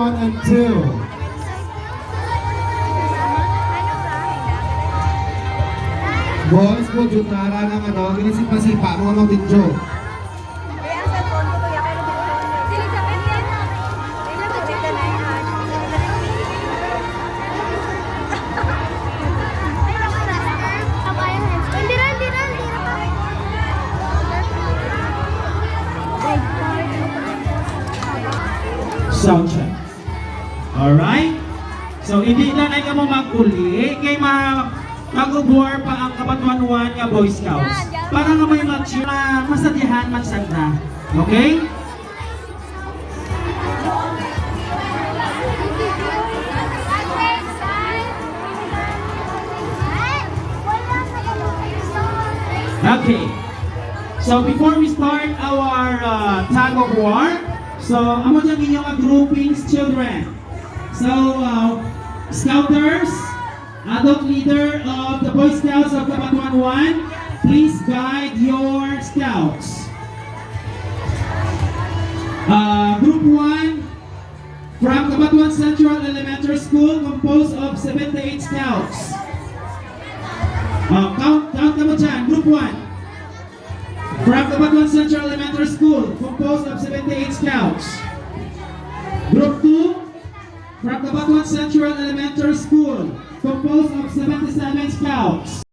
1 and 2. Boys po, jutara ng ano, ginisip-pasipa mo ng video. Sound check. Alright? So, hindi na na mo mag-uli, kay mag-ubor pa ang kabatuan-uan nga Boy Scouts. Para nga may mature na masadihan magsagda. Okay? Okay. So, before we start our tag of war, so, amo dyan inyong groupings, children. So, Scouters, adult leader of the Boy Scouts of Kabatuan 1, please guide your Scouts. Group 1, from Kabatuan Central Elementary School, composed of 78 Scouts. Count naman dyan, Group 1. From Kabatuan Central Elementary School, composed of 78 Scouts. Group 2, from Kabatuan Central Elementary School, composed of 77 Scouts.